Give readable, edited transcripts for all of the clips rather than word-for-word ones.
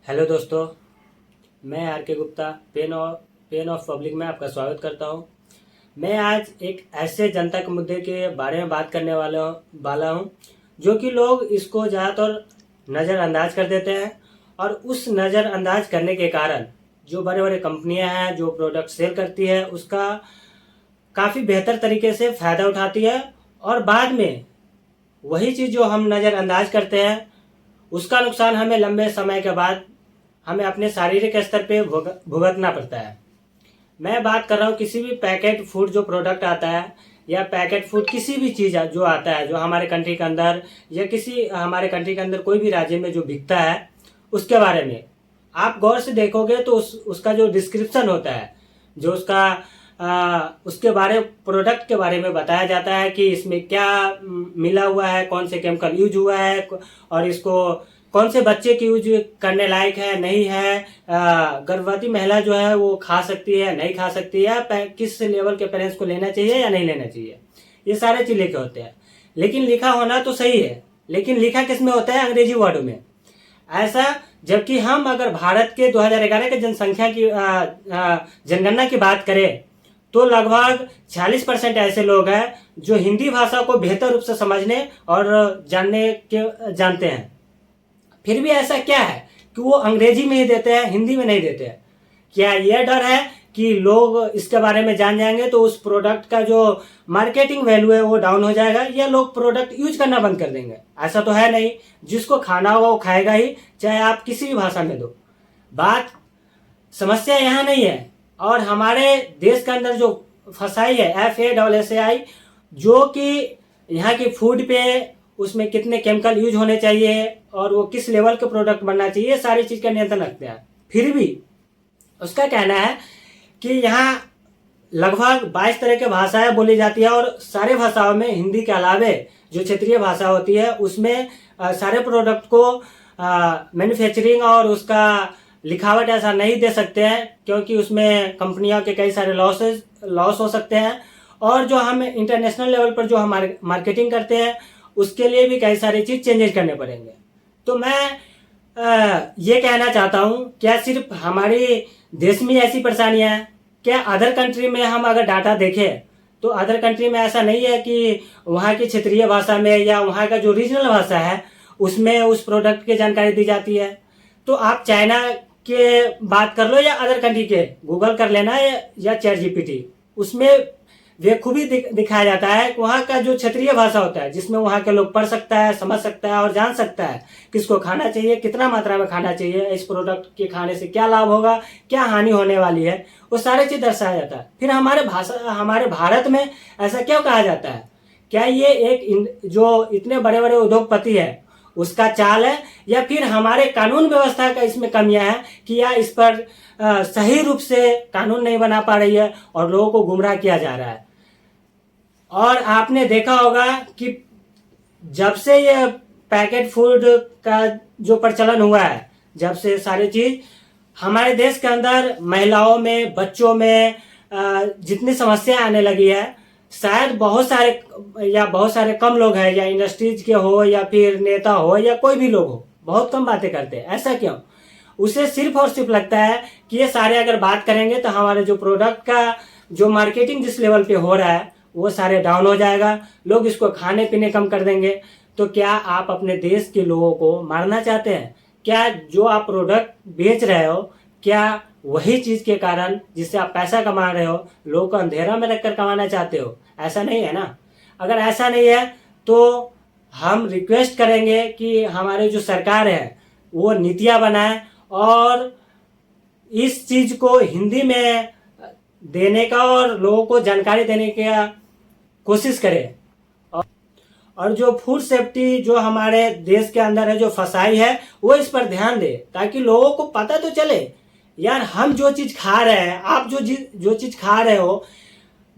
Hello दोस्तों, मैं are के गुप्ता पेन ऑफ पब्लिक में आपका स्वागत करता हूं। मैं आज एक ऐसे जनता के मुद्दे के बारे में बात करने वाला हूं जो कि लोग इसको ज़्यादातर नज़रअंदाज कर देते हैं, और उस नज़रअंदाज करने के कारण जो बड़े बड़े कंपनियां हैं जो प्रोडक्ट सेल करती है उसका काफ़ी बेहतर तरीके से फ़ायदा उठाती है, और बाद में वही चीज़ जो हम नज़रअंदाज करते हैं उसका नुकसान हमें लंबे समय के बाद हमें अपने शारीरिक स्तर पे भुगतना पड़ता है। मैं बात कर रहा हूँ किसी भी पैकेट फूड जो प्रोडक्ट आता है, या पैकेट फूड किसी भी चीज़ जो आता है जो हमारे कंट्री के अंदर या किसी हमारे कंट्री के अंदर कोई भी राज्य में जो बिकता है उसके बारे में आप गौर से देखोगे तो उसका जो डिस्क्रिप्शन होता है, जो उसके प्रोडक्ट के बारे में बताया जाता है कि इसमें क्या मिला हुआ है, कौन से केमिकल यूज हुआ है, और इसको कौन से बच्चे की यूज करने लायक है, नहीं है, गर्भवती महिला जो है वो खा सकती है, नहीं खा सकती है, किस लेवल के पेरेंट्स को लेना चाहिए या नहीं लेना चाहिए, ये सारे चीज लिखे होते हैं। लेकिन लिखा होना तो सही है, लेकिन लिखा किस में होता है? अंग्रेजी वर्ड में। ऐसा जबकि हम अगर भारत के 2011 के जनसंख्या की जनगणना की बात करें तो लगभग 46% ऐसे लोग हैं जो हिंदी भाषा को बेहतर रूप से समझने और जानते हैं। फिर भी ऐसा क्या है कि वो अंग्रेजी में ही देते हैं, हिंदी में नहीं देते हैं? क्या यह डर है कि लोग इसके बारे में जान जाएंगे तो उस प्रोडक्ट का जो मार्केटिंग वैल्यू है वो डाउन हो जाएगा, या लोग प्रोडक्ट यूज करना बंद कर देंगे? ऐसा तो है नहीं। जिसको खाना होगा वो खाएगा ही, चाहे आप किसी भी भाषा में दो। समस्या यहाँ नहीं है। और हमारे देश के अंदर जो फसाई है FASSAI, जो कि यहाँ की फूड पे उसमें कितने केमिकल यूज होने चाहिए और वो किस लेवल के प्रोडक्ट बनना चाहिए, सारी चीज का नियंत्रण रखते हैं। फिर भी उसका कहना है कि यहाँ लगभग 22 तरह की भाषाएं बोली जाती है, और सारे भाषाओं में हिंदी के अलावे जो क्षेत्रीय भाषा होती है उसमें सारे प्रोडक्ट को मैन्युफैक्चरिंग और उसका लिखावट ऐसा नहीं दे सकते हैं, क्योंकि उसमें कंपनियों के कई सारे लॉस हो सकते हैं। और जो हम इंटरनेशनल लेवल पर जो हमारे मार्केटिंग करते हैं उसके लिए भी कई सारी चीज चेंजेस करने पड़ेंगे। तो मैं ये कहना चाहता हूँ, क्या सिर्फ हमारी देश में ऐसी परेशानियां हैं? क्या अदर कंट्री में हम अगर डाटा देखें तो अदर कंट्री में ऐसा नहीं है कि वहाँ की क्षेत्रीय भाषा में या वहाँ का जो रीजनल भाषा है उसमें उस प्रोडक्ट की जानकारी दी जाती है? तो आप चाइना के बात कर लो या अदर कंट्री के, गूगल कर लेना या ChatGPT, उसमें बेखूबी दिखाया जाता है कि वहाँ का जो क्षेत्रीय भाषा होता है जिसमें वहाँ के लोग पढ़ सकता है, समझ सकता है और जान सकता है किसको खाना चाहिए, कितना मात्रा में खाना चाहिए, इस प्रोडक्ट के खाने से क्या लाभ होगा, क्या हानि होने वाली है, वो सारी चीज दर्शाया जाता है। फिर हमारे भारत में ऐसा क्यों कहा जाता है? क्या ये एक जो इतने बड़े बड़े उद्योगपति है उसका चाल है, या फिर हमारे कानून व्यवस्था का इसमें कमियां हैं कि या इस पर सही रूप से कानून नहीं बना पा रही है और लोगों को गुमराह किया जा रहा है? और आपने देखा होगा कि जब से ये पैकेट फूड का जो प्रचलन हुआ है, जब से सारी चीज हमारे देश के अंदर महिलाओं में, बच्चों में जितनी समस्या आने लगी है, शायद बहुत सारे कम लोग हैं, या इंडस्ट्रीज के हो या फिर नेता हो या कोई भी लोग हो, बहुत कम बातें करते हैं। ऐसा क्यों? उसे सिर्फ और सिर्फ लगता है कि ये सारे अगर बात करेंगे तो हमारे जो प्रोडक्ट का जो मार्केटिंग जिस लेवल पे हो रहा है वो सारे डाउन हो जाएगा, लोग इसको खाने पीने कम कर देंगे। तो क्या आप अपने देश के लोगों को मारना चाहते हैं? क्या जो आप प्रोडक्ट बेच रहे हो, क्या वही चीज के कारण जिससे आप पैसा कमा रहे हो लोगों को अंधेरा में रखकर कमाना चाहते हो? ऐसा नहीं है ना। अगर ऐसा नहीं है तो हम रिक्वेस्ट करेंगे कि हमारी जो सरकार है वो नीतियां बनाए और इस चीज को हिंदी में देने का और लोगों को जानकारी देने का कोशिश करे। और जो फूड सेफ्टी जो हमारे देश के अंदर है, जो फसाई है, वो इस पर ध्यान दे, ताकि लोगों को पता तो चले यार हम जो चीज खा रहे हैं, आप जो चीज खा रहे हो,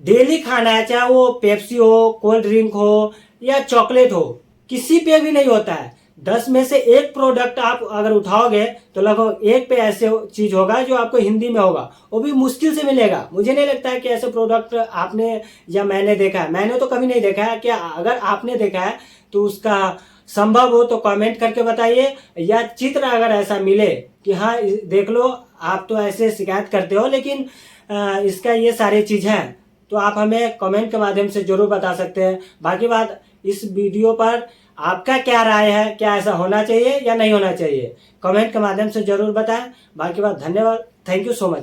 डेली खाना है, चाहे वो पेप्सी हो, कोल्ड ड्रिंक हो या चॉकलेट हो, किसी पे भी नहीं होता है। 10 में से एक प्रोडक्ट आप अगर उठाओगे तो लगभग एक पे ऐसे चीज होगा जो आपको हिंदी में होगा, वो भी मुश्किल से मिलेगा। मुझे नहीं लगता है कि ऐसे प्रोडक्ट आपने या मैंने देखा है, मैंने तो कभी नहीं देखा है। क्या अगर आपने देखा है तो उसका संभव हो तो कमेंट करके बताइए, या चित्र अगर ऐसा मिले कि हाँ देख लो आप तो ऐसे शिकायत करते हो, लेकिन इसका ये सारी चीज़ है, तो आप हमें कमेंट के माध्यम से जरूर बता सकते हैं। बाकी बात, इस वीडियो पर आपका क्या राय है, क्या ऐसा होना चाहिए या नहीं होना चाहिए, कमेंट के माध्यम से जरूर बताएं। बाकी बात, धन्यवाद, थैंक यू सो मच।